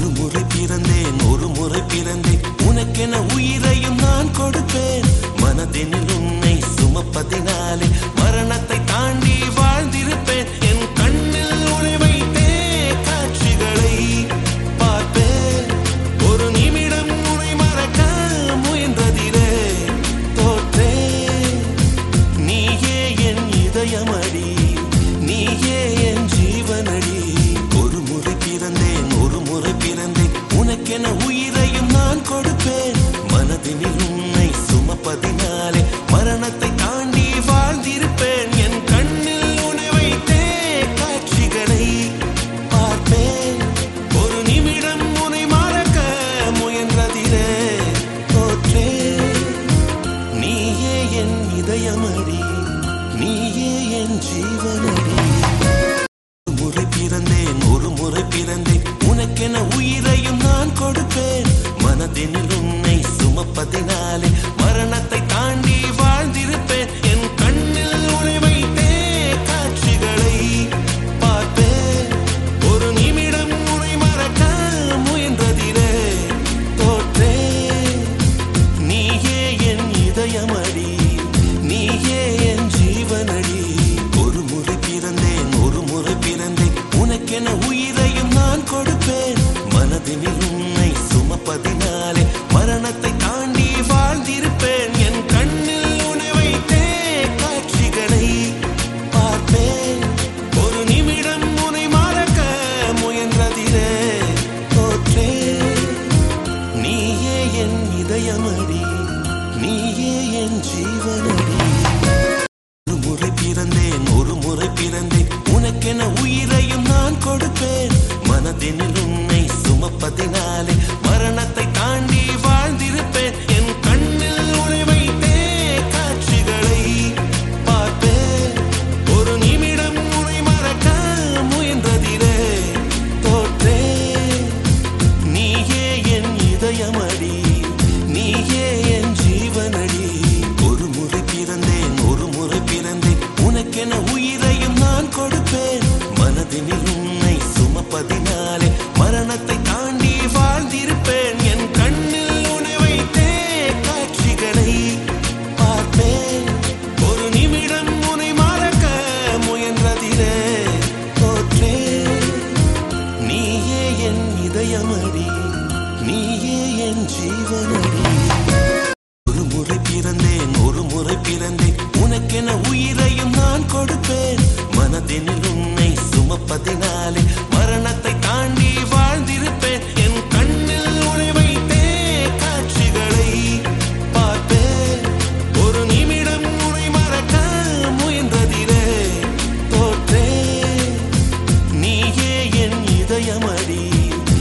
முறை பிறந்தேன் ஒரு முறை பிறந்தேன் உனக்கென உயிரையும் நான் கொடுப்பேன் மனதினில் உன்னை சுமப்பதினாலே மரணத்தை தாண்டி வாழ்ந்திருப்பேன் என் கண்ணில் உன்னை வைத்தே காட்சிகளை பார்ப்பேன் ஒரு நிமிடம் உன்னை மறக்க முயன்றதிலே தோற்றேன் நீயே என் இதயமடி நீயே என் ஜீவனடி ஒரு முறை பிறந்தேன் ஒரு முறை பிறந்தேன் உனக்கென உயிரையும் நான் கொடுப்பேன் மனதினில் உன்னை சுமப்பதினாலே மரணத்தை தாண்டி வாழ்ந்திருப்பேன் என் கண்ணில் உன்னை வைத்தே காட்சிகளை பார்ப்பேன் ஒரு நிமிடம் உன்னை மறக்க முயன்றதிலே தோற்றேன் நீயே என் இதயமடி நீயே என் ஜீவனடி முறை பிறந்தேன் ஒரு முறை பிறந்தேன் உனக்கென உயிரையும் நான் கொடுப்பேன் மனதினில் உன்னை சுமப்பதினாலே மரணத்தை தாண்டி வாழ்ந்திருப்பேன் என் கண்ணில் உன்னை வைத்தே காட்சிகளை பார்ப்பேன் ஒரு நிமிடம் உன்னை மறக்க முயன்றதிலே தோற்றேன் நீயே என் இதயமடி நீயே என் ஜீவனடி ஒரு முறை பிறந்தேன் ஒரு முறை பிறந்தேன் உனக்கென உயிரையும் நான் கொடுப்பேன் மனதினில் உன்னை சுமப்பதினாலே மரணத்தை தாண்டி வாழ்ந்திருப்பேன் என் கண்ணில் உன்னை வைத்தே காட்சிகளை பார்ப்பேன் ஒரு நிமிடம் உன்னை மறக்க முயன்றதிலே தோற்றேன் நீயே என் இதயமடி நீயே என் ஜீவனடி ஒரு முறை பிறந்தேன் ஒரு முறை பிறந்தேன் உனக்கென உயிரையும் நான் கொடுப்பேன் மனதினில் உன்னை சுமப்பதினாலே மரணத்தை தாண்டி வாழ்ந்திருப்பேன் என் கண்ணில் உன்னை வைத்தே காட்சிகளை பார்ப்பேன் ஒரு நிமிடம் உன்னை மறக்க முயன்றதிலே தோற்றேன் நீயே என் இதயமடி நீயே என் ஜீவனடி ஒரு முறை பிறந்தேன் ஒரு முறை பிறந்தேன் உனக்கென உயிரையும் நான் கொடுப்பேன் மனதினில் உன்னை சுமப்பதினாலே மரணத்தை தாண்டி வாழ்ந்திருப்பேன் என் கண்ணில் உன்னை வைத்தே காட்சிகளை பார்ப்பேன் ஒரு நிமிடம் உன்னை மறக்க முயன்றதிலே தோற்றேன் நீயே என் இதயமடி நீயே என் ஜீவனடி ஒரு முறை பிறந்தேன் ஒரு முறை பிறந்தேன் உனக்கென உயிரையும் நான் கொடுப்பேன் மனதினில் உன்னை சுமப்பதினாலே மரணத்தை தாண்டி